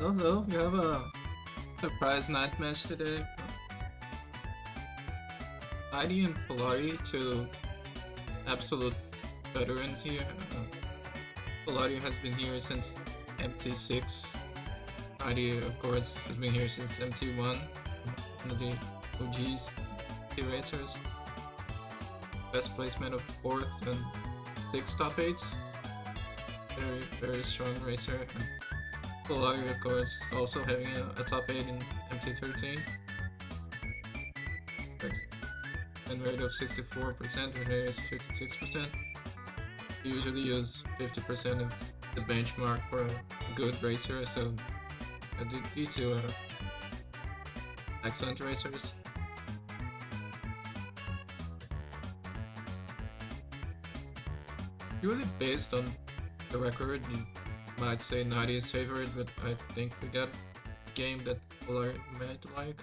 Oh, hello, you have a surprise night match today. Knighty and Polari, two absolute veterans here. Polari has been here since MT6. Knighty, of course, has been here since MT1. One of the OGs, T racers. Best placement of 4th and 6th top 8s. Very, very strong racer. And Polari, of course, also having a top 8 in MT13. Win rate of 64%, win rate is 56%. We usually use 50% of the benchmark for a good racer, so these two are excellent racers. Purely based on the record, you might say Knighty is favorite, but I think we got a game that Polari might like.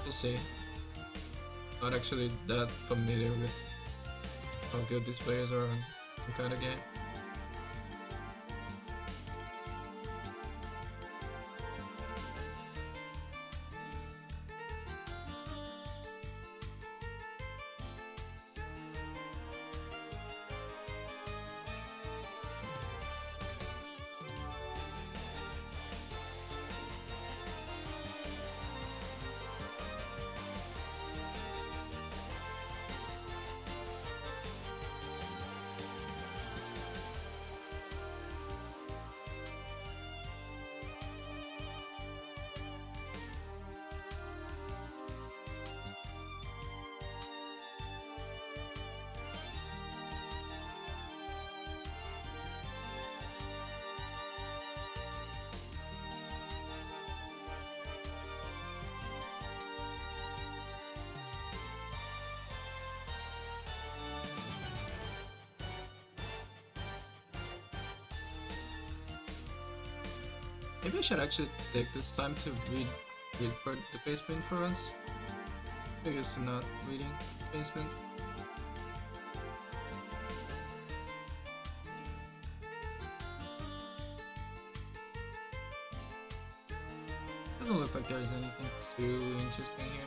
We'll see. Not actually that familiar with how good these players are on the kind of game. Maybe I should actually take this time to read for the basement for once. I guess not reading basement. Doesn't look like there's anything too interesting here.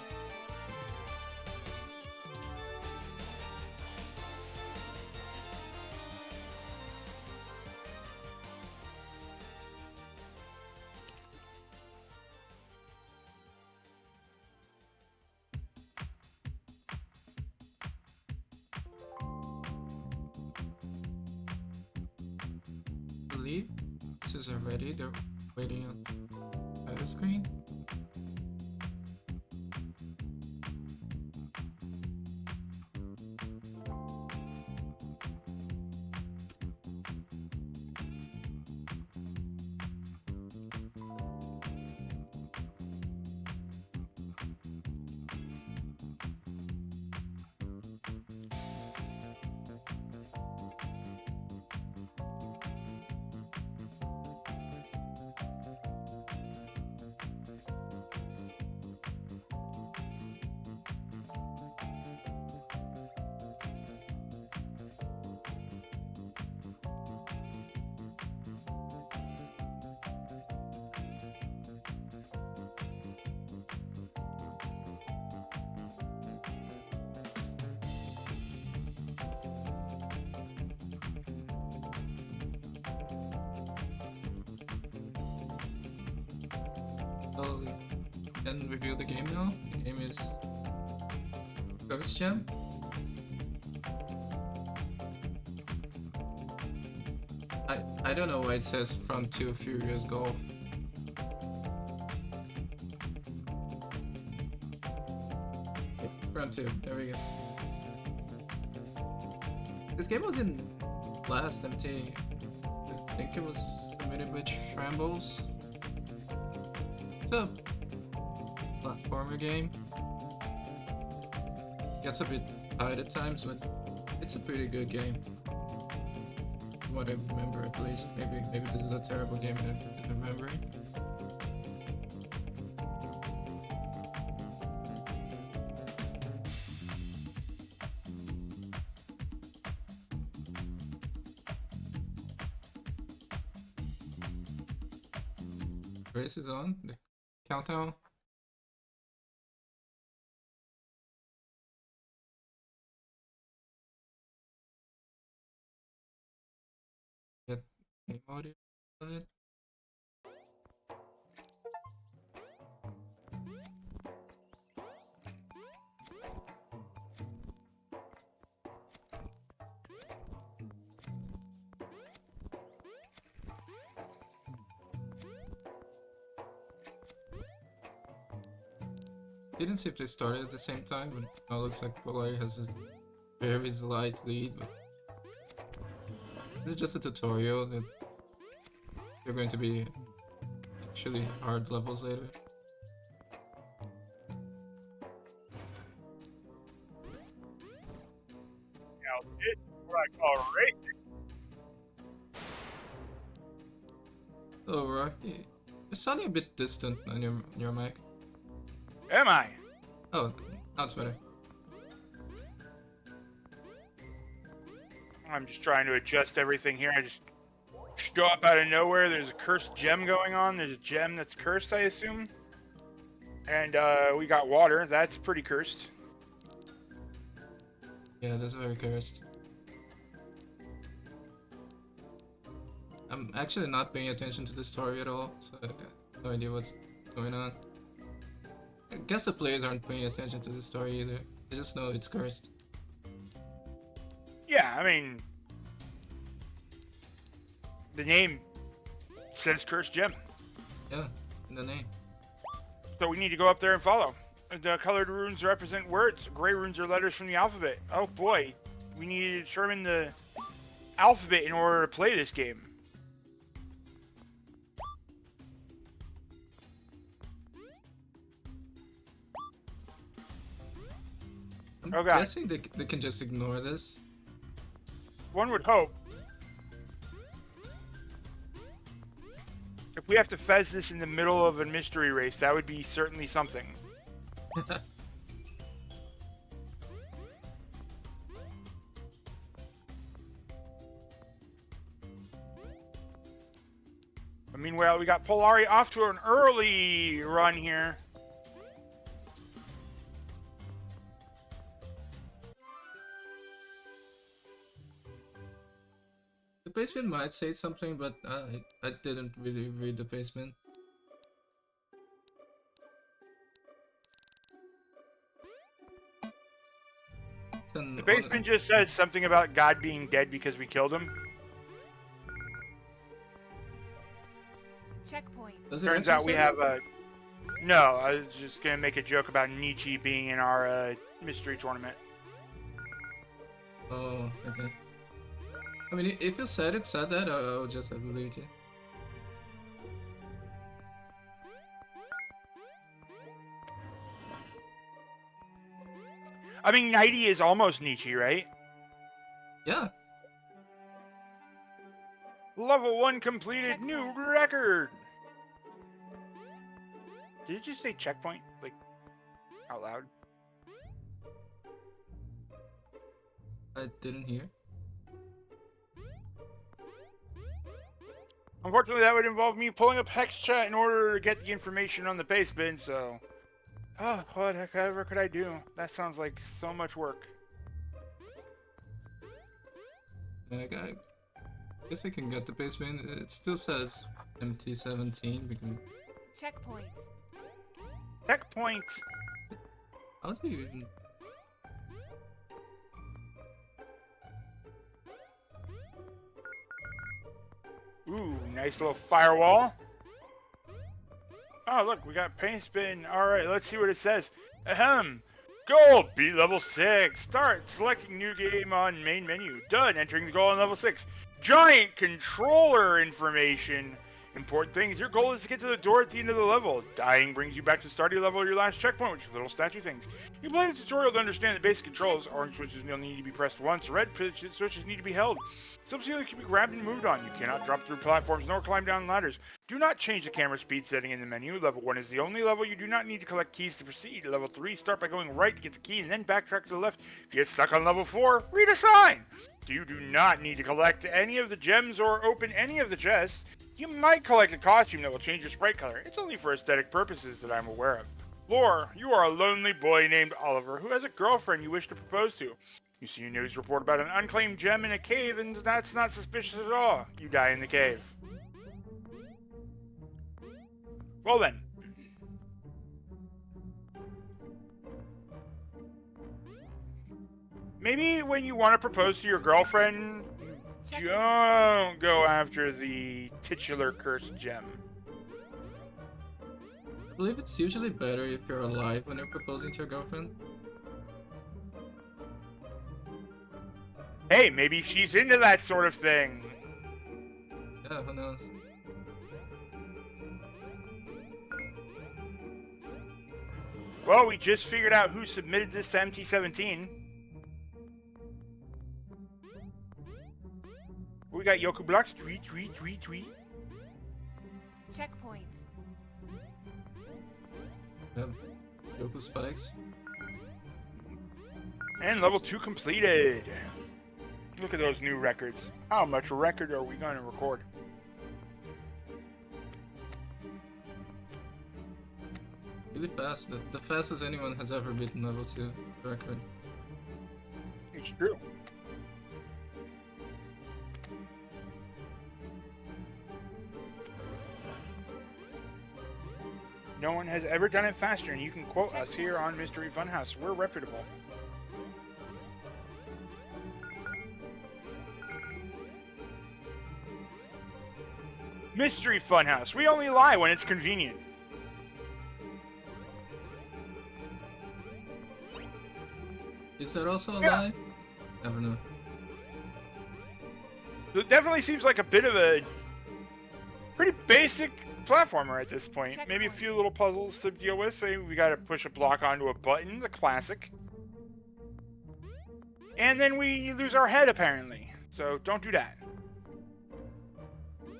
I believe this is already, they're waiting on the screen. So we can review the game now. The game is Ghost Jam. I don't know why it says from 2 Furious Golf. From 2, there we go. This game was in last MT. I think it was submitted with Shambles. It's a platformer game. Gets a bit tight at times, but it's a pretty good game. From what I remember, at least. Maybe this is a terrible game that I'm remembering. race is on. The countdown. Get game audio on it. Didn't see if they started at the same time, but now it looks like Polari has a very slight lead. But this is just a tutorial that you're going to be actually hard levels later. Now this is what I call racing. Oh, Roy, you're sounding a bit distant on your mic. Am I? Oh, now it's better. I'm just trying to adjust everything here. I just show up out of nowhere. There's a cursed gem going on. There's a gem that's cursed, I assume. And we got water. That's pretty cursed. Yeah, that's very cursed. I'm actually not paying attention to the story at all, so I have no idea what's going on. I guess the players aren't paying attention to the story either. They just know it's cursed. Yeah, I mean, the name says cursed gem. Yeah, in the name. So we need to go up there and follow. The colored runes represent words. Gray runes are letters from the alphabet. Oh boy, we need to determine the alphabet in order to play this game. I'm guessing they can just ignore this. One would hope. If we have to fez this in the middle of a mystery race, that would be certainly something. Meanwhile, we got Polari off to an early run here. The basement might say something, but I didn't really read the basement. The basement just says something about God being dead because we killed him. Checkpoint. Turns out we have a... No, I was just going to make a joke about Nietzsche being in our mystery tournament. Oh, okay. I mean, if you said that, I would just have believed you. I mean, Knighty is almost Nietzsche, right? Yeah. Level 1 completed, Checkpoint. new record! Did you just say checkpoint? Like, out loud? I didn't hear. Unfortunately, that would involve me pulling up Hex Chat in order to get the information on the base bin, so... Oh, whatever could I do? That sounds like so much work. I guess I can get the basement. It still says MT17. We can... Checkpoint. Checkpoint! How do you even... Ooh, nice little firewall. Oh, look, we got paint spin. Alright, let's see what it says. Ahem. Gold, beat level 6. Start selecting new game on main menu. Done, entering the goal on level 6. Giant controller information. Important things, your goal is to get to the door at the end of the level. Dying brings you back to the starting level or your last checkpoint, which is little statue things. You play this tutorial to understand the basic controls. Orange switches will need to be pressed once, red switches need to be held. Some ceilings can be grabbed and moved on. You cannot drop through platforms nor climb down ladders. Do not change the camera speed setting in the menu. Level 1 is the only level you do not need to collect keys to proceed. Level 3, start by going right to get the key and then backtrack to the left. If you get stuck on level 4, read a sign. You do not need to collect any of the gems or open any of the chests. You might collect a costume that will change your sprite color. It's only for aesthetic purposes that I'm aware of. Lore, you are a lonely boy named Oliver who has a girlfriend you wish to propose to. You see a news report about an unclaimed gem in a cave, and that's not suspicious at all. You die in the cave. Well then. Maybe when you want to propose to your girlfriend, don't go after the titular cursed gem. I believe it's usually better if you're alive when you're proposing to your girlfriend. Hey, maybe she's into that sort of thing. Yeah, who knows? Well, we just figured out who submitted this to MT17. We got Yoku Blocks. Tweet. Checkpoint. Yep. Yoku spikes. And level 2 completed. Look at those new records. How much record are we going to record? Really fast. The fastest anyone has ever beaten level 2 record. It's true. No one has ever done it faster, and you can quote us here on Mystery Funhouse. We're reputable. Mystery Funhouse. We only lie when it's convenient. Is that also a Yeah. lie? Never know. It definitely seems like a bit of a pretty basic platformer at this point. Maybe a few little puzzles to deal with. Say we gotta push a block onto a button, the classic. And then we lose our head, apparently. So don't do that.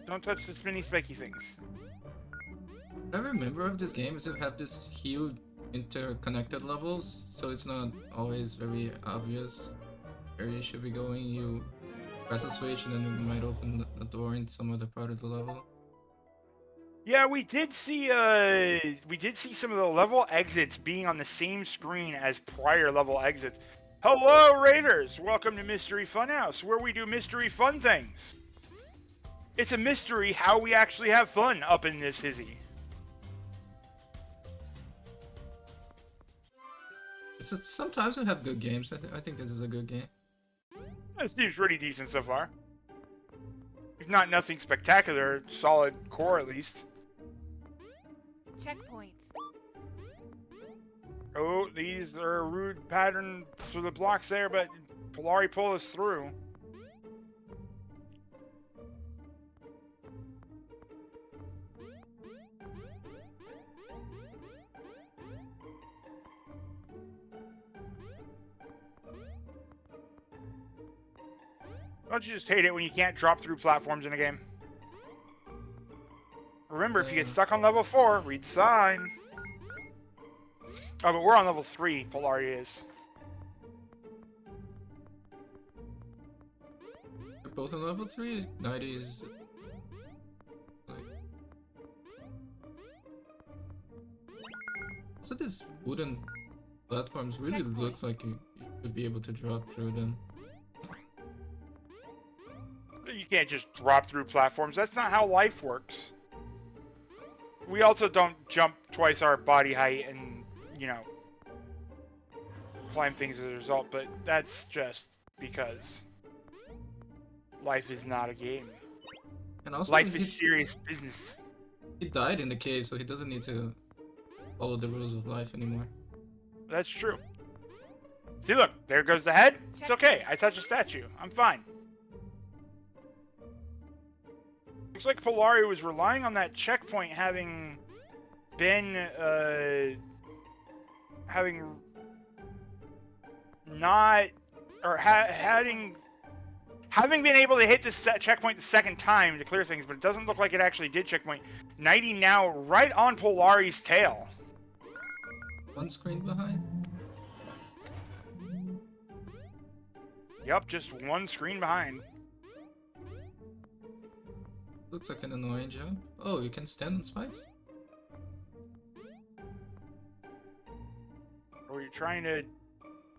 Don't touch the spinny spiky things. What I remember of this game is it have this huge interconnected levels, so it's not always very obvious where you should be going. You press a switch and then you might open a door in some other part of the level. Yeah, we did see some of the level exits being on the same screen as prior level exits. Hello, Raiders! Welcome to Mystery Funhouse, where we do mystery fun things. It's a mystery how we actually have fun up in this hizzy. Sometimes we have good games. I think this is a good game. It seems pretty decent so far. If not nothing spectacular, solid core at least. Checkpoint. Oh, these are a rude pattern for the blocks there, but Polari pull us through. Don't you just hate it when you can't drop through platforms in a game? Remember, if you get stuck on level 4, read the sign. Oh, but we're on level 3, Polari is. They're both on level 3. Knighty is like... So these wooden platforms really look like you would be able to drop through them. You can't just drop through platforms. That's not how life works. We also don't jump twice our body height and, you know, climb things as a result, but that's just because life is not a game. And also, Life is serious business. He died in the cave, so he doesn't need to follow the rules of life anymore. That's true. See, look, there goes the head. It's okay. I touched a statue. I'm fine. Looks like Polari was relying on that checkpoint having been, having been able to hit this checkpoint the second time to clear things, but it doesn't look like it actually did checkpoint. Knighty now right on Polari's tail. One screen behind? Yep, just one screen behind. Looks like an annoying jump. Oh, you can stand on spikes? Are you trying to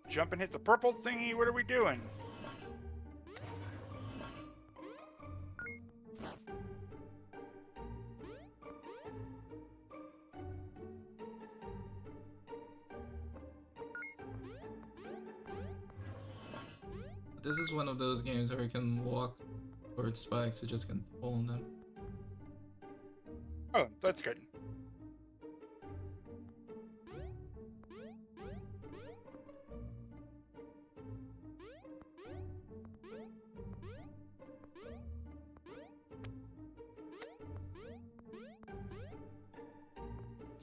jump and hit the purple thingy? What are we doing? This is one of those games where you can walk towards spikes, you just can fall on them. Oh, that's good.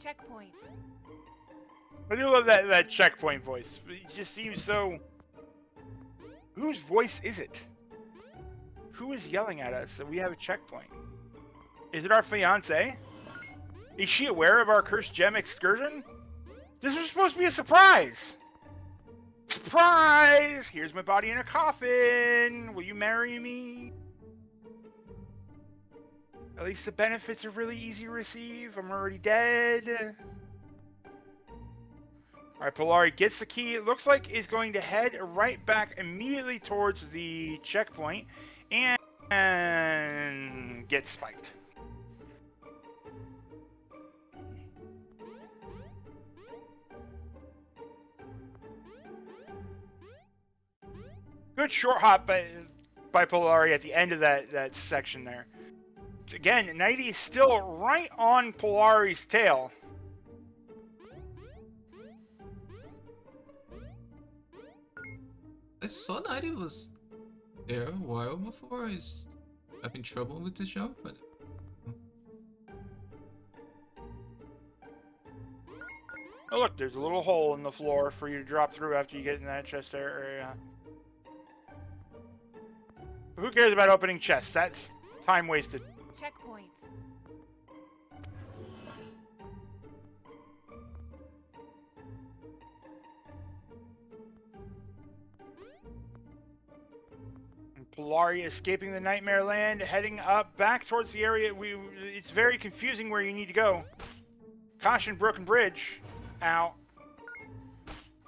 Checkpoint. I do love that checkpoint voice. It just seems so... Whose voice is it? Who is yelling at us that we have a checkpoint? Is it our fiancé? Is she aware of our cursed gem excursion? This was supposed to be a surprise! Surprise! Here's my body in a coffin! Will you marry me? At least the benefits are really easy to receive. I'm already dead. Alright, Polari gets the key. It looks like is going to head right back immediately towards the checkpoint and get spiked. Good short hop by Polari at the end of that section there. Again, Knighty is still right on Polari's tail. I saw Knighty was there a while before. He's having trouble with the jump, but... Oh look, there's a little hole in the floor for you to drop through after you get in that chest area. Who cares about opening chests? That's time wasted. Checkpoint. Polari escaping the Nightmare Land, heading up back towards the area. It's very confusing where you need to go. Caution, broken bridge. Ow.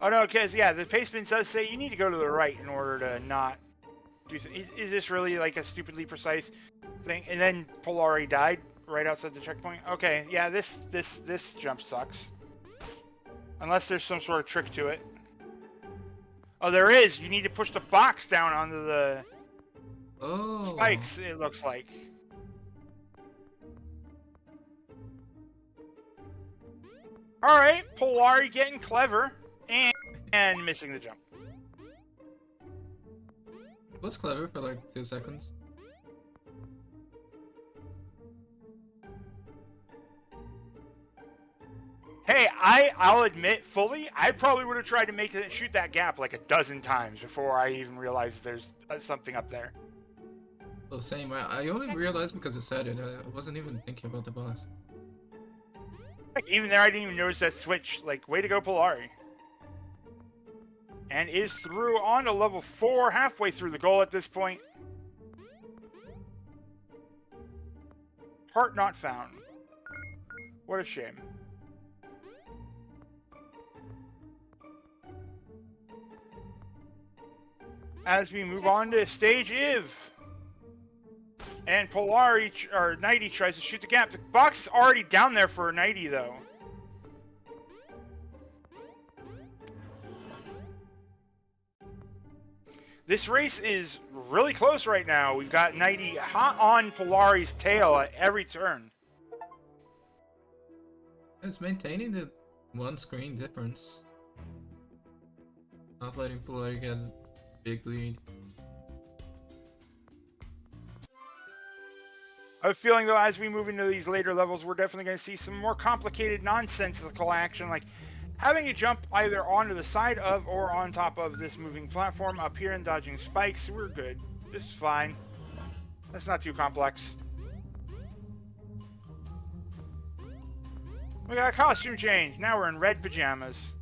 Oh no, because yeah, the pastebin does say you need to go to the right in order to not do. Is this really like a stupidly precise thing? And then Polari died right outside the checkpoint. Okay, yeah, this jump sucks. Unless there's some sort of trick to it. Oh, there is. You need to push the box down onto the spikes, it looks like. Alright, Polari getting clever and missing the jump. Was clever for like 2 seconds. Hey, I'll admit fully, I probably would have tried to shoot that gap like a dozen times before I even realized there's something up there. Oh, same. I only realized because it said it. I wasn't even thinking about the boss. Like, even there, I didn't even notice that switch. Like, way to go, Polari. And is through on to level 4, halfway through the goal at this point. Heart not found. What a shame. As we move on to stage IV. And Polari, or Knighty, tries to shoot the gap. The box is already down there for Knighty, though. This race is really close right now. We've got Knighty hot on Polari's tail at every turn. It's maintaining the one screen difference. Not letting Polari get a big lead. I have a feeling, though, as we move into these later levels, we're definitely going to see some more complicated, nonsensical action, like having you jump either onto the side of or on top of this moving platform up here and dodging spikes. We're good. This is fine. That's not too complex. We got a costume change. Now we're in red pajamas.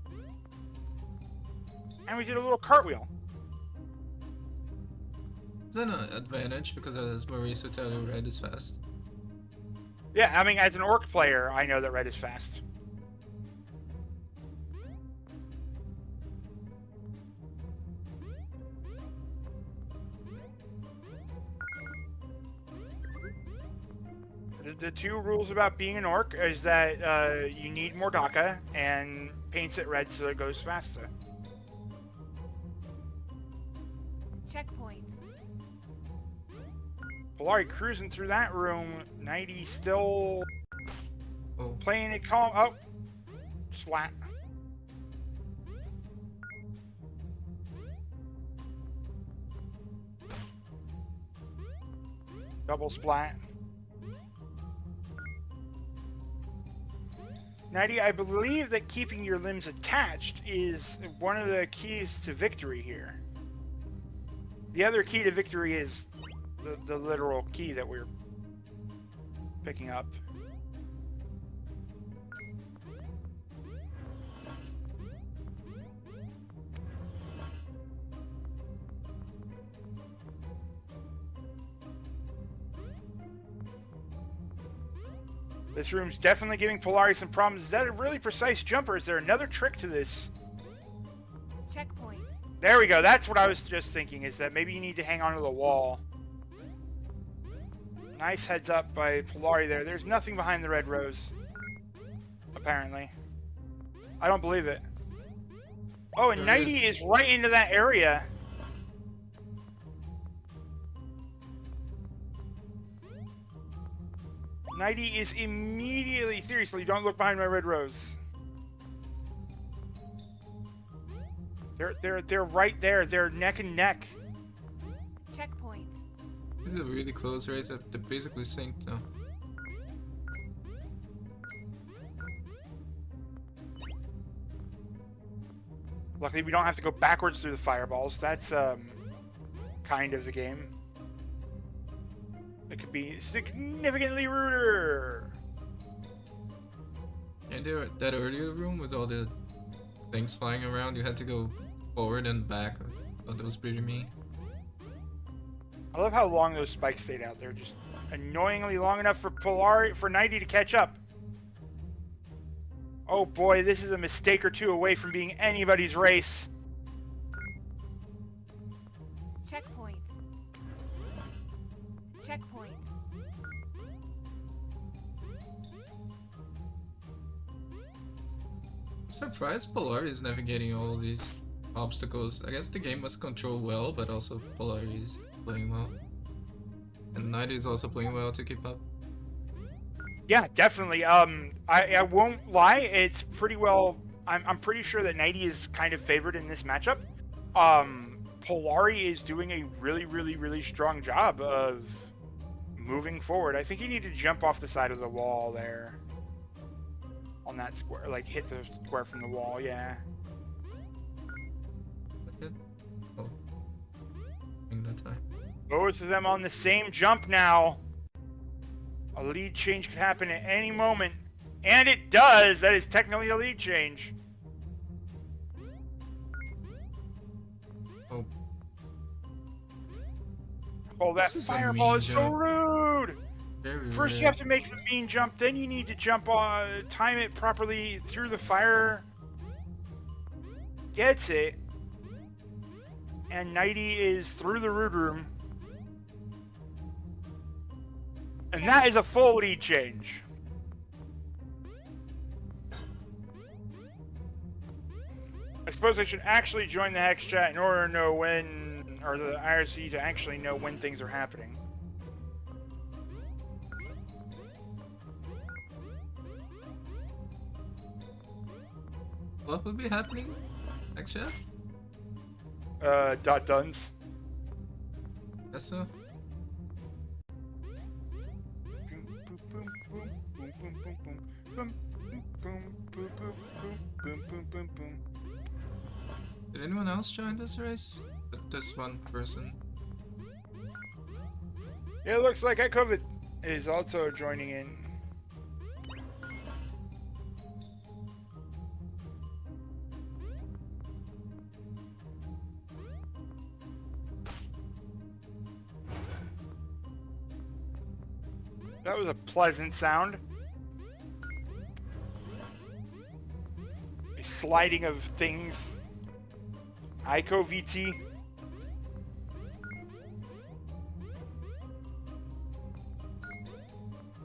And we did a little cartwheel. It's an advantage because as Maurice will tell you, red is fast. Yeah, I mean, as an orc player, I know that red is fast. The two rules about being an orc is that you need more Daka and paints it red so it goes faster. Checkpoint. Polari cruising through that room. Knighty still Oh, playing it calm. Oh, splat. Double splat. Knighty, I believe that keeping your limbs attached is one of the keys to victory here. The other key to victory is the literal key that we're picking up. This room's definitely giving Polari some problems. Is that a really precise jumper? Is there another trick to this? Checkpoint. There we go. That's what I was just thinking, is that maybe you need to hang onto the wall. Nice heads up by Polari there. There's nothing behind the red rose. Apparently. I don't believe it. Oh, and There Knighty is. is right into that area. Knighty is immediately... Seriously, don't look behind my red rose. They're right there. They're neck and neck. Checkpoint. this is a really close race. They're basically synced though. Luckily, we don't have to go backwards through the fireballs. That's kind of the game. It could be significantly ruder. And there, that earlier room with all the things flying around, you had to go forward and back. I thought that was pretty mean. I love how long those spikes stayed out there. Just annoyingly long enough for Knighty to catch up. Oh boy, this is a mistake or two away from being anybody's race. Checkpoint. Checkpoint. I'm surprised Polari is navigating all these obstacles. I guess the game must control well, but also Polari is playing well. And Knighty is also playing well to keep up. Yeah, definitely. I won't lie. It's pretty well. I'm pretty sure that Knighty is kind of favored in this matchup. Polari is doing a really strong job of moving forward. I think you need to jump off the side of the wall there. On that square, like hit the square from the wall. Yeah. Okay. Oh. In that time. Both of them on the same jump now. A lead change could happen at any moment. And it does! That is technically a lead change. Oh. Oh, that This is a fireball mean is so jump. rude! Very First rare. you have to make the mean jump, then you need to jump time it properly through the fire. Gets it. And Knighty is through the rude room. And that is a full lead change. I suppose I should actually join the Hex chat in order to know when, or the IRC to actually know when things are happening. What would be happening? Actually, Dot duns. guess so. Did anyone else join this race? This one person. It looks like iCovid is also joining in. That was a pleasant sound. A sliding of things. Ico VT.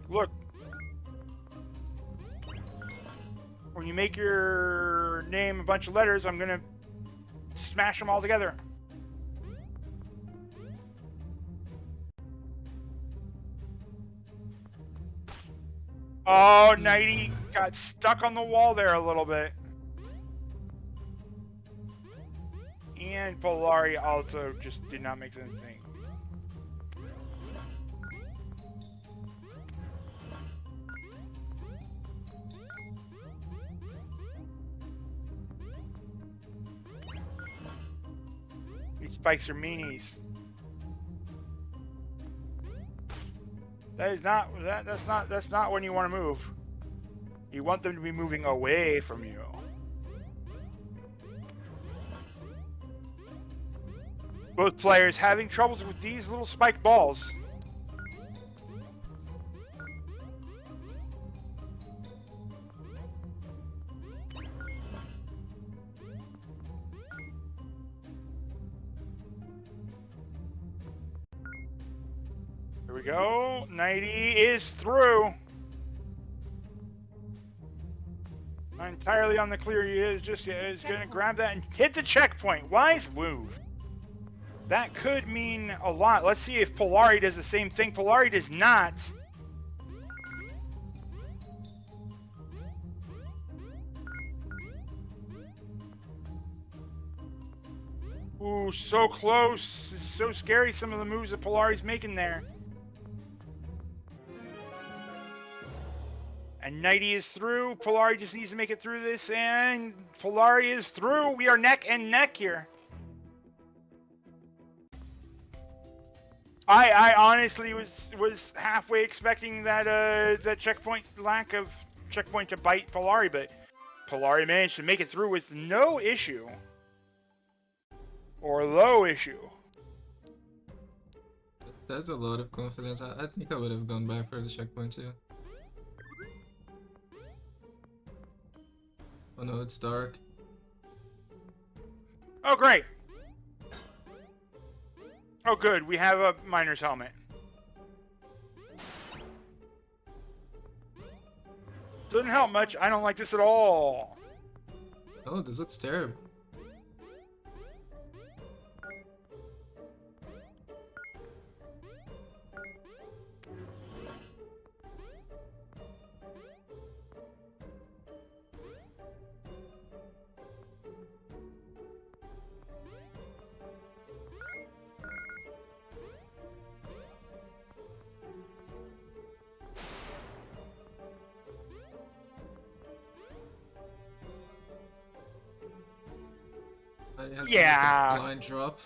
Look. When you make your name a bunch of letters, I'm gonna smash them all together. Oh, Knighty got stuck on the wall there a little bit. And Polari also just did not make anything. These spikes are meanies. That's not when you want to move. You want them to be moving away from you. Both players having troubles with these little spike balls. Here we go. Knighty is through. Not entirely on the clear. He is going to grab that and hit the checkpoint. Wise move. That could mean a lot. Let's see if Polari does the same thing. Polari does not. Ooh, so close. It's so scary, some of the moves that Polari's making there. And Knighty is through. Polari just needs to make it through this, and Polari is through. We are neck and neck here. I honestly was halfway expecting that that checkpoint, lack of checkpoint to bite Polari, but Polari managed to make it through with no issue. Or low issue. That's a lot of confidence. I think I would have gone back for the checkpoint too. Oh no, it's dark. Oh, great. Oh, good. We have a miner's helmet. Doesn't help much. I don't like this at all. Oh, this looks terrible. It has Yeah. Like a blind drop.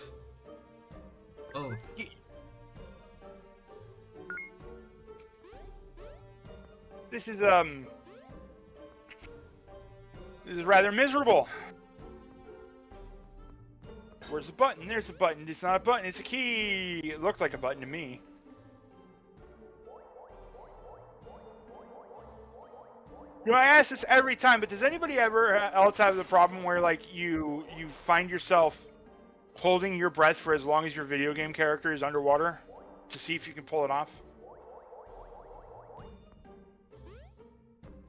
Oh. This is rather miserable. Where's the button? There's the button. It's not a button, it's a key. It looked like a button to me. You know, I ask this every time, but does anybody ever else have the problem where, like, you find yourself holding your breath for as long as your video game character is underwater to see if you can pull it off?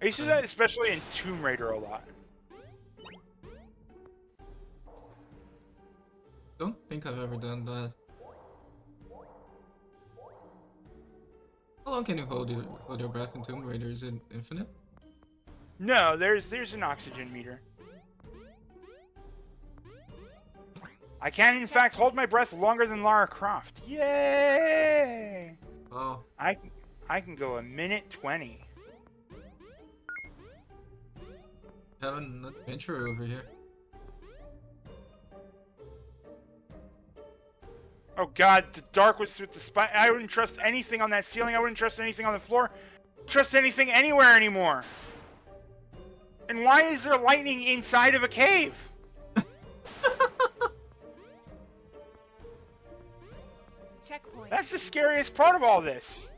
I used to do that especially in Tomb Raider a lot. Don't think I've ever done that. How long can you hold your breath in Tomb Raider? Is it infinite? No, there's an oxygen meter. I can, in fact, hold my breath longer than Lara Croft. Yay! Oh. I can go 1:20. Have an adventure over here. Oh god, the dark was with the spot. I wouldn't trust anything on that ceiling. I wouldn't trust anything on the floor. Trust anything anywhere anymore. And why is there lightning inside of a cave? Checkpoint. That's the scariest part of all this.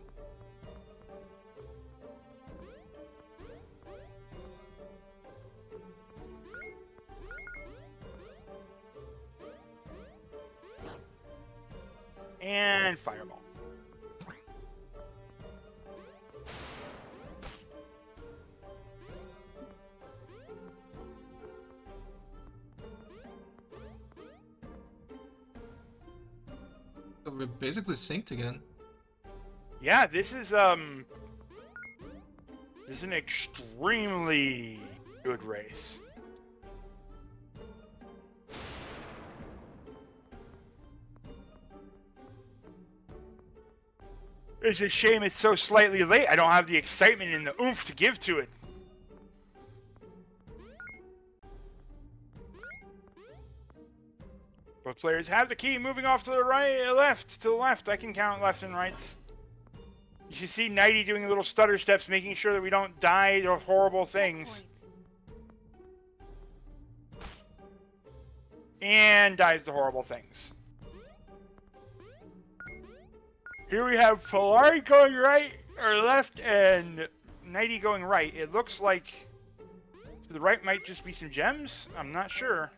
And fireball. So we're basically synced again. Yeah, this is an extremely good race. It's a shame it's so slightly late. I don't have the excitement and the oomph to give to it. Both players have the key. Moving off to the right, left, to the left. I can count left and rights. You should see Knighty doing little stutter steps, making sure that we don't die to horrible things. Checkpoint. And dies to horrible things. Here we have Polari going right or left and Knighty going right. It looks like to the right might just be some gems. I'm not sure.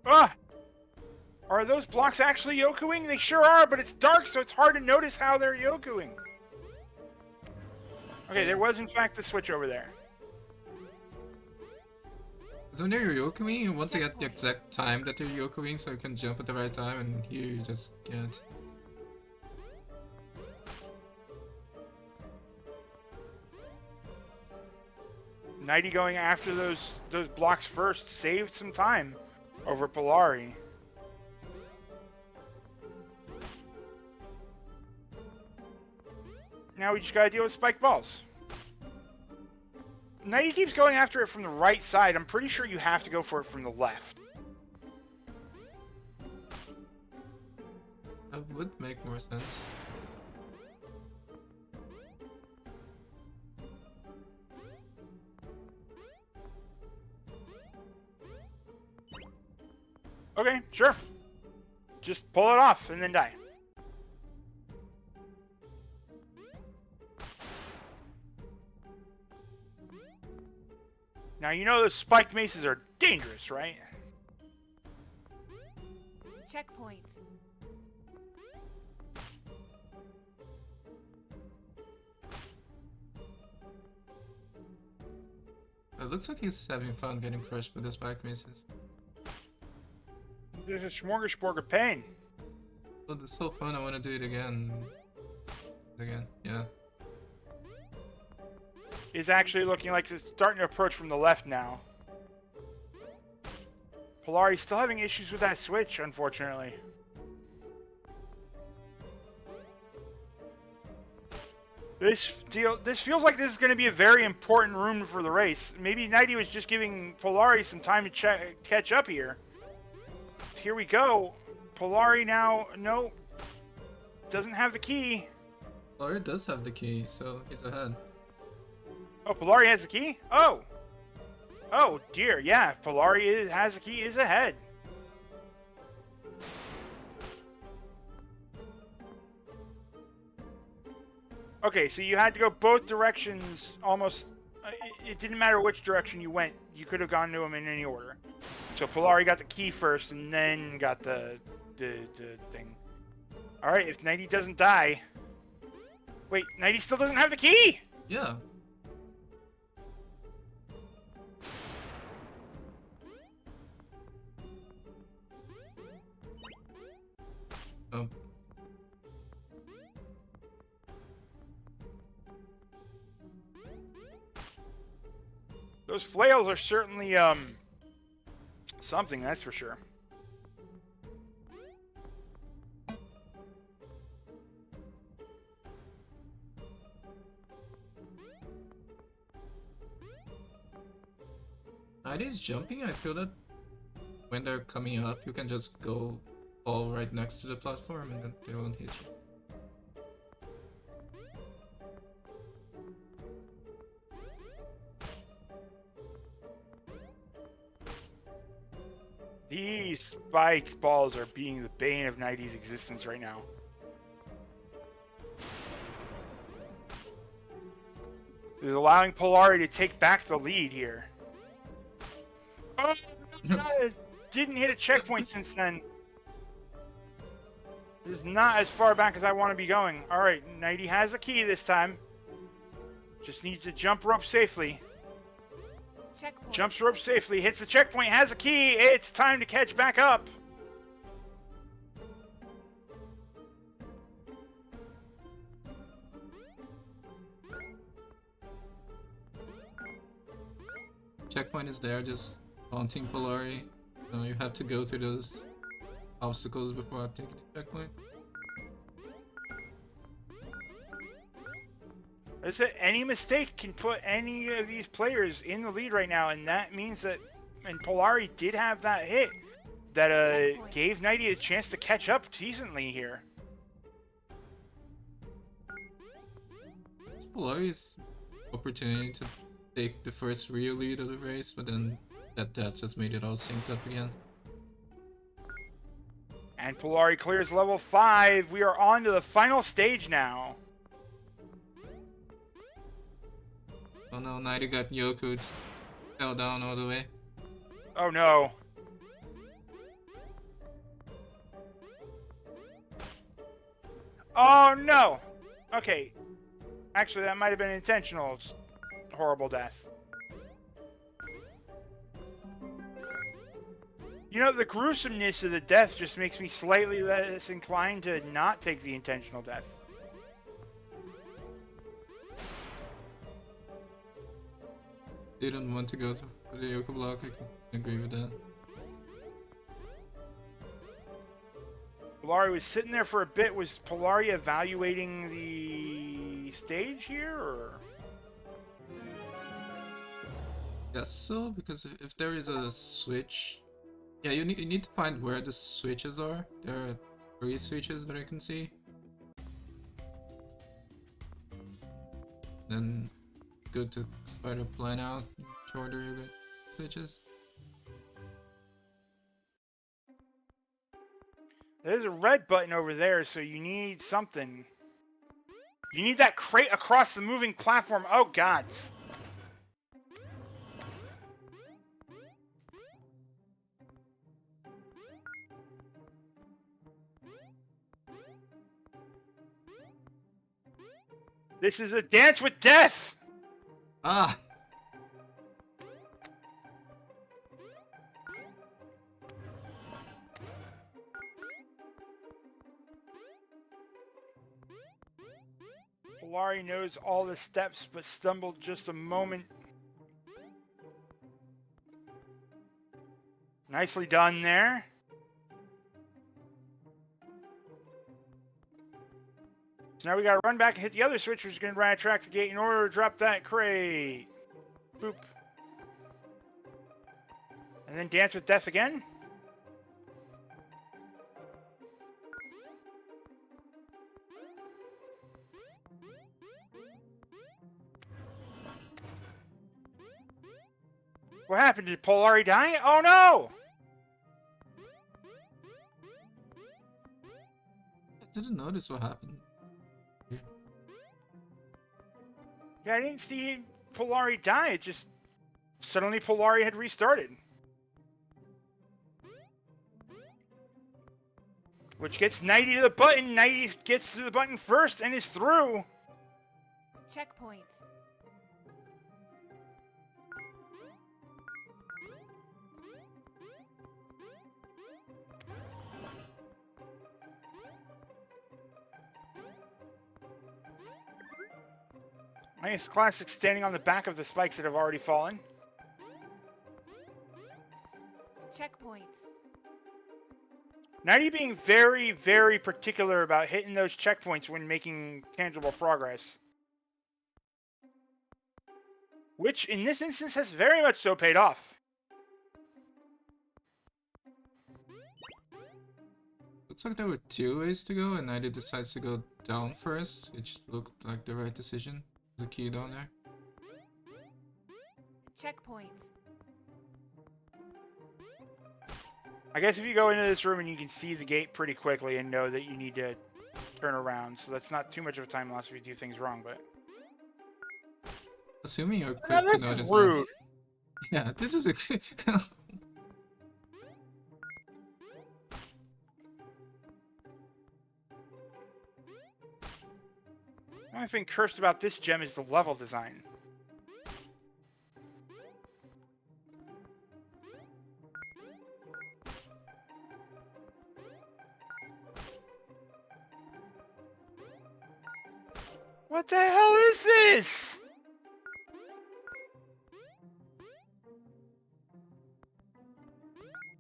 Ah! Are those blocks actually yokuing? They sure are, but it's dark, so it's hard to notice how they're yokuing. Okay, there was in fact the switch over there. So when you're yokuing, you want to get the exact time that you're yokuing so you can jump at the right time, and here you just can't. Knighty going after those blocks first saved some time over Polari. Now we just gotta deal with spiked balls. Knighty keeps going after it from the right side. I'm pretty sure you have to go for it from the left. That would make more sense. Okay, sure. Just pull it off and then die. Now, you know those spiked maces are dangerous, right? Checkpoint. It looks like he's having fun getting crushed by the spike maces. There's a smorgasbord of pain. Oh, it's so fun, I want to do it again. Again, yeah. Is actually looking like it's starting to approach from the left now. Polari's still having issues with that switch, unfortunately. This feels like this is going to be a very important room for the race. Maybe Knighty was just giving Polari some time to catch up here. Here we go. Polari now, no, doesn't have the key. Polari does have the key, so he's ahead. Oh, Polari has the key? Oh! Oh, dear, yeah, Polari has the key, is ahead. Okay, so you had to go both directions almost. It didn't matter which direction you went. You could have gone to him in any order. So Polari got the key first and then got the thing. Alright, if Knighty doesn't die... Wait, Knighty still doesn't have the key! Yeah. Oh. Those flails are certainly, something, that's for sure. Knighty's jumping, I feel that when they're coming up, you can just go all right next to the platform and then they won't hit you. These spike balls are being the bane of Knighty's existence right now. It is allowing Polari to take back the lead here. Oh, didn't hit a checkpoint since then. This is not as far back as I want to be going. All right, Knighty has a key this time. Just needs to jump rope safely. Checkpoint. Jumps rope safely, hits the checkpoint, has a key. It's time to catch back up. Checkpoint is there, just taunting Polari. You have to go through those obstacles before taking the checkpoint. I said any mistake can put any of these players in the lead right now, and that means that, and Polari did have that hit that gave Knighty a chance to catch up decently here. It's Polari's opportunity to take the first real lead of the race, but then that death just made it all synced up again. And Polari clears level 5. We are on to the final stage now. Oh no, Knighty got Yoku'd. Fell down all the way. Oh no. Oh no! Okay. Actually, that might have been intentional. It's horrible death. You know, the gruesomeness of the death just makes me slightly less inclined to not take the intentional death. Didn't want to go to the Yoku block, I can agree with that. Polari was sitting there for a bit. Was Polari evaluating the stage here, or? Guess so, because if there is a switch... Yeah, you need to find where the switches are. There are 3 switches that I can see. Then it's good to try to plan out which order you get switches. There's a red button over there, so you need something. You need that crate across the moving platform. Oh, God. This is a dance with death! Ah! Polari knows all the steps, but stumbled just a moment. Nicely done there. So now we gotta run back and hit the other switch, which is gonna run attract the gate in order to drop that crate. Boop. And then dance with death again. What happened? Did Polari die? Oh no! I didn't notice what happened. Yeah, I didn't see Polari die. It just suddenly Polari had restarted. Which gets Knighty to the button. Knighty gets to the button first and is through. Checkpoint. Nice classic standing on the back of the spikes that have already fallen. Checkpoint. Knighty being very, very particular about hitting those checkpoints when making tangible progress. Which, in this instance, has very much so paid off. Looks like there were 2 ways to go, and Knighty decides to go down first, which looked like the right decision. There's a key down there. Checkpoint. I guess if you go into this room and you can see the gate pretty quickly and know that you need to turn around, so that's not too much of a time loss if you do things wrong, but... Assuming you're quick to That's notice rude. that. Yeah, this is The only thing cursed about this gem is the level design. What the hell is this?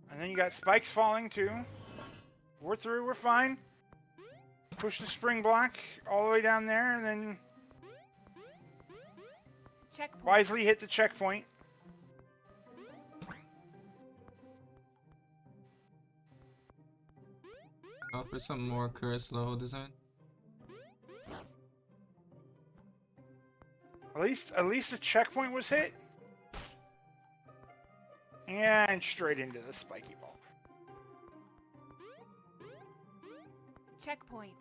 And then you got spikes falling too. We're through, we're fine. Push the spring block all the way down there and then Checkpoint. wisely hit the checkpoint. Oh, for some more cursed level design. At least the checkpoint was hit. And straight into the spiky ball. Checkpoint.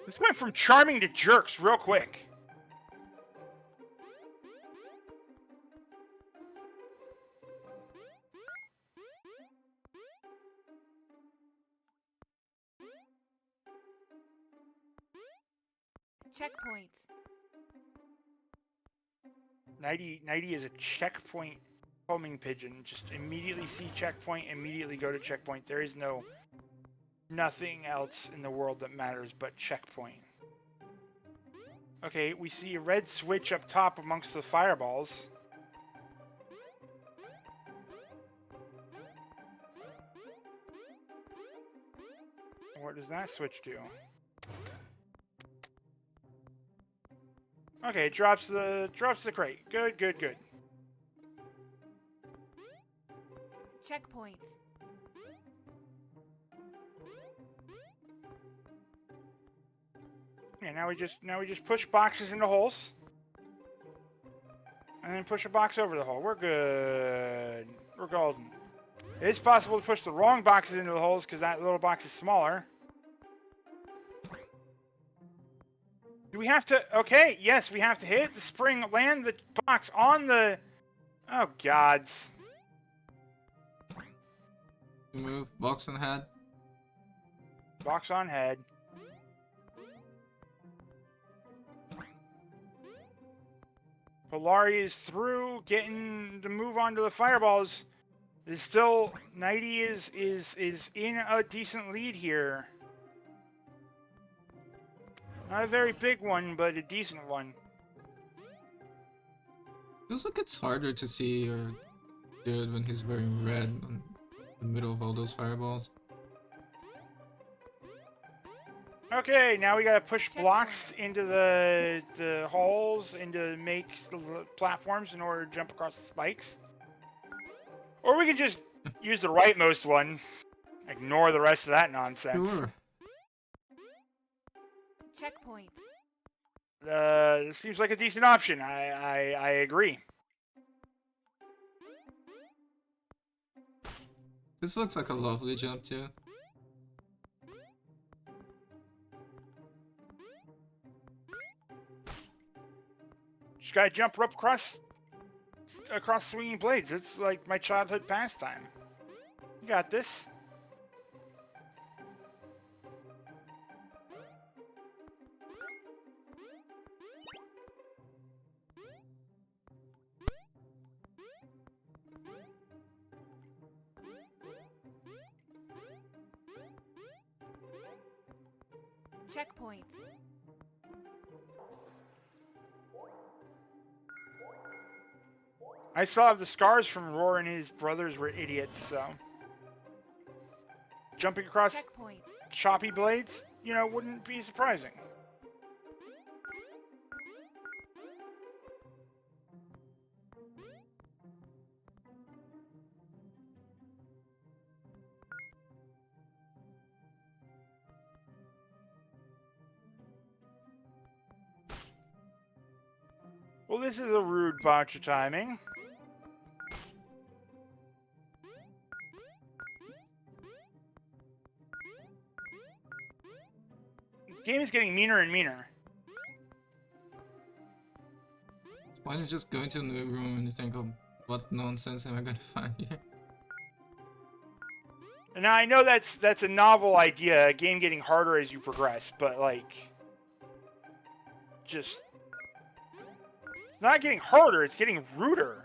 This went from charming to jerks real quick. Checkpoint. Knighty is a checkpoint homing pigeon. Just immediately see checkpoint, immediately go to checkpoint. There is nothing else in the world that matters but checkpoint. Okay, we see a red switch up top amongst the fireballs. What does that switch do? Okay, drops the crate. Good. Checkpoint. Yeah, now we just push boxes into holes. And then push a box over the hole. We're good. We're golden. It is possible to push the wrong boxes into the holes because that little box is smaller. Do we have to... Okay, yes, we have to hit the spring, land the box on the... Oh, gods. Move, box on head. Box on head. Polari is through, getting to move on to the fireballs. Is still... Knighty is in a decent lead here. Not a very big one, but a decent one. Feels like it's harder to see your dude when he's wearing red in the middle of all those fireballs. Okay, now we gotta push blocks into the holes and to make the platforms in order to jump across the spikes. Or we can just use the rightmost one. Ignore the rest of that nonsense. Sure. Checkpoint. This seems like a decent option. I agree. This looks like a lovely jump too. Just gotta jump up across swinging blades. It's like my childhood pastime. You got this. Checkpoint. I still have the scars from Roar and his brothers were idiots, so... Jumping across Checkpoint. choppy blades, you know, wouldn't be surprising. Well, this is a rude botch of timing. This game is getting meaner and meaner. Why don't you just go into a new room and you think, oh, What nonsense am I gonna find here? Now I know that's a novel idea, a game getting harder as you progress, but like, just it's not getting harder; it's getting ruder.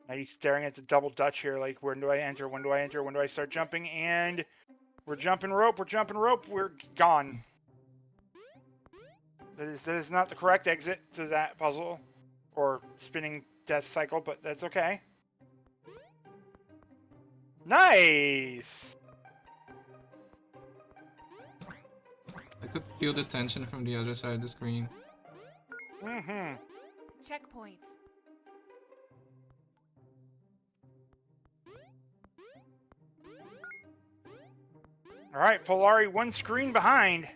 Now he's staring at the double dutch here, like, when do I enter? When do I enter? When do I start jumping? And we're jumping rope. We're jumping rope. We're gone. That is not the correct exit to that puzzle or spinning death cycle, but that's okay. Nice. I could feel the tension from the other side of the screen. Mm-hmm. Checkpoint. All right, Polari, one screen behind.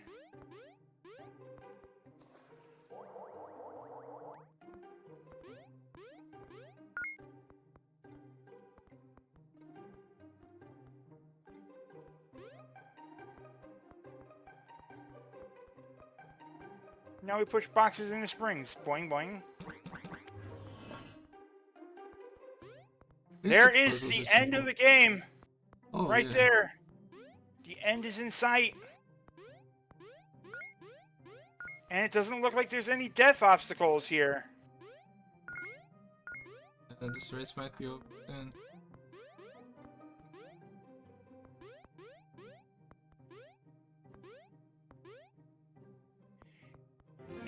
Now we push boxes into springs. Boing, boing. There is the end of the game. Oh, right yeah. there. The end is in sight. And it doesn't look like there's any death obstacles here. This race might be open.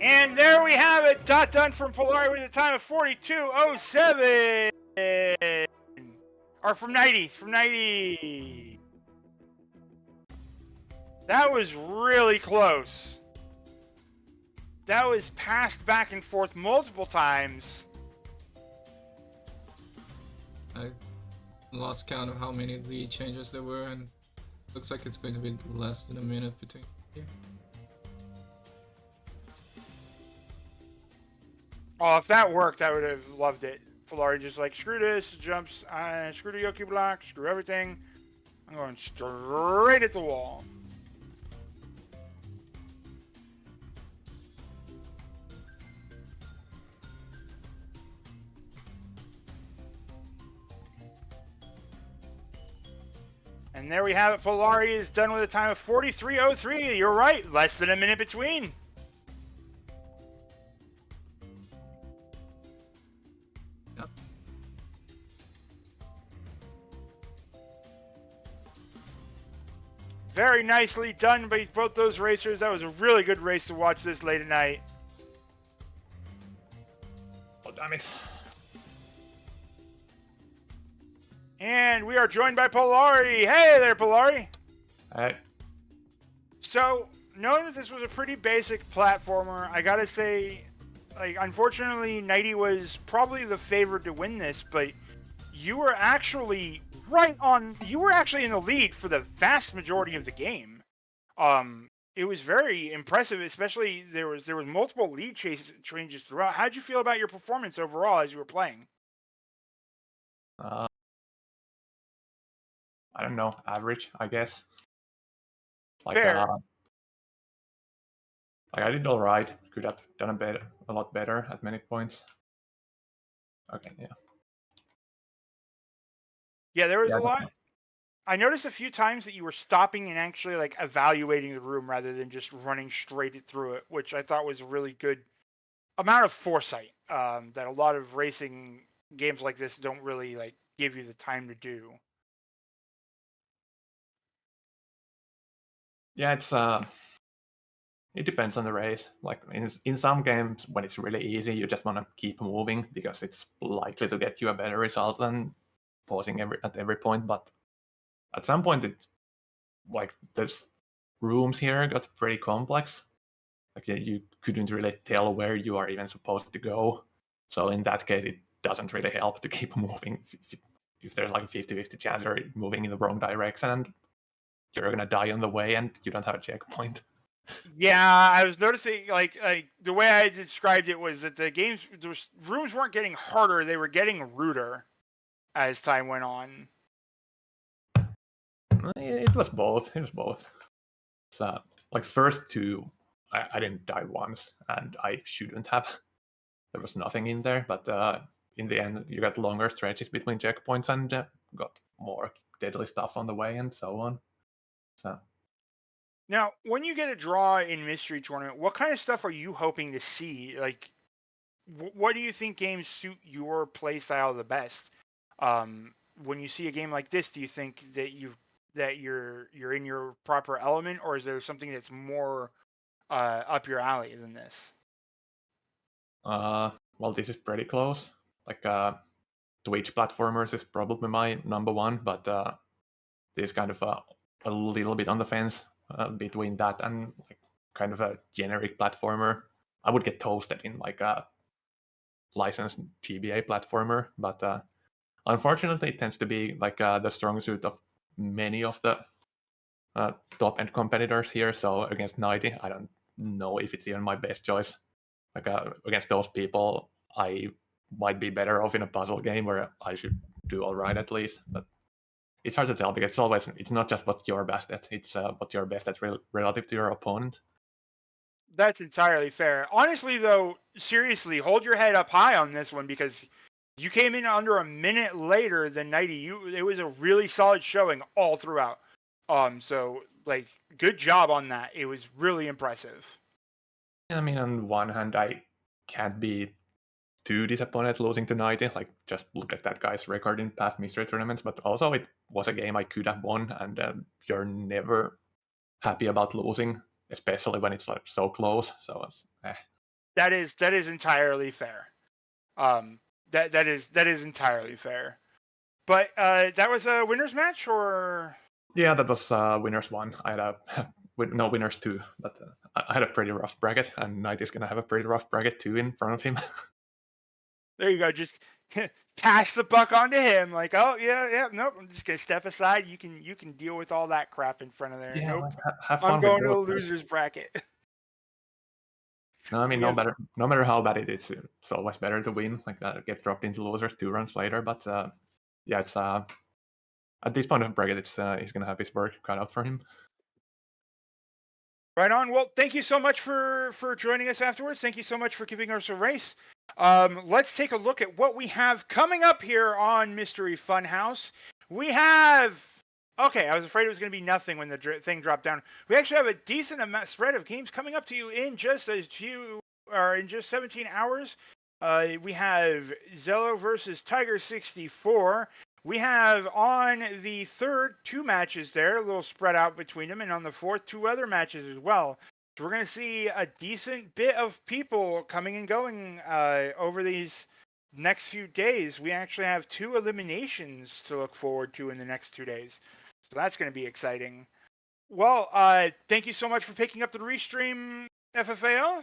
And there we have it. Done from Polari with a time of 42:07. Or from Knighty. From Knighty. That was really close. That was passed back and forth multiple times. I lost count of how many lead changes there were, and looks like it's going to be less than a minute between here. Oh, if that worked, I would have loved it. Polari just like, screw this, jumps, screw the Yoki block, screw everything. I'm going straight at the wall. And there we have it. Polari is done with a time of 43:03. You're right, less than a minute between. Yep. Very nicely done by both those racers. That was a really good race to watch this late at night. Oh, damn it. And we are joined by Polari. Hey there, Polari. Hey. So, knowing that this was a pretty basic platformer, I gotta say, like, unfortunately, Knighty was probably the favorite to win this, but you were actually you were actually in the lead for the vast majority of the game. It was very impressive, especially there was multiple lead changes throughout. How'd you feel about your performance overall as you were playing? I don't know, average, I guess. Like, Fair. I did all right. Could have done a lot better at many points. Okay, yeah. Yeah, there was Yeah, a lot. I noticed a few times that you were stopping and actually like evaluating the room rather than just running straight through it, which I thought was a really good amount of foresight that a lot of racing games like this don't really like give you the time to do. Yeah, it depends on the race. Like in some games, when it's really easy, you just want to keep moving because it's likely to get you a better result than pausing at every point. But at some point, there's rooms here got pretty complex. Like you couldn't really tell where you are even supposed to go. So in that case, it doesn't really help to keep moving. If there's like a 50-50 chance you're moving in the wrong direction and you're gonna die on the way and you don't have a checkpoint. Yeah, I was noticing like the way I described it was that the rooms weren't getting harder; they were getting ruder as time went on. It was both. It was both. So, like first two, I didn't die once, and I shouldn't have. There was nothing in there, but in the end, you got longer stretches between checkpoints and got more deadly stuff on the way and so on. So, Now, when you get a draw in Mystery Tournament, what kind of stuff are you hoping to see? Like, what do you think games suit your play style the best? When you see a game like this, do you think that you're in your proper element, or is there something that's more up your alley than this? well, this is pretty close. Like, Twitch platformers is probably my number one, but this kind of a little bit on the fence between that and like kind of a generic platformer. I would get toasted in like a licensed GBA platformer, but unfortunately, it tends to be like the strong suit of many of the top end competitors here. So against Knighty, I don't know if it's even my best choice. Like against those people, I might be better off in a puzzle game where I should do all right at least. But it's hard to tell because it's not just what's your best at; it's what's your best at relative to your opponent. That's entirely fair. Honestly, though, seriously, hold your head up high on this one because you came in under a minute later than Knighty. It was a really solid showing all throughout. So like, good job on that. It was really impressive. I mean, on one hand, I can't be too disappointed losing to Knighty. Like, just look at that guy's record in past mystery tournaments. But also, it was a game I could have won, and you're never happy about losing, especially when it's like so close. So it's, That is entirely fair. That is entirely fair. But that was a winners match, or yeah, that was winners one. I had a no winners two, but I had a pretty rough bracket, and Knighty's gonna have a pretty rough bracket too in front of him. there you go. Just pass the buck on to him. Like, oh yeah, nope. I'm just gonna step aside. You can deal with all that crap in front of there. Yeah, Nope. have I'm fun with going to the those. losers bracket. No, I mean, Yes. no matter how bad it is, it's always better to win. Like get dropped into losers 2 runs later. But yeah, it's at this point of bracket, it's he's gonna have his work cut out for him. Right on. Well, thank you so much for joining us afterwards. Thank you so much for giving us a race. Let's take a look at what we have coming up here on Mystery Funhouse. We have. Okay, I was afraid it was going to be nothing when the thing dropped down. We actually have a decent spread of games coming up to you in just in just 17 hours. We have Zello versus Tiger 64. We have on the third 2 matches there, a little spread out between them, and on the fourth 2 other matches as well. So we're going to see a decent bit of people coming and going over these next few days. We actually have 2 eliminations to look forward to in the next 2 days. So that's going to be exciting. Well, thank you so much for picking up the restream, FFAO.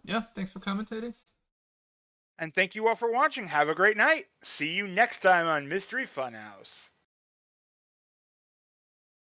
Yeah, thanks for commentating. And thank you all for watching. Have a great night. See you next time on Mystery Funhouse.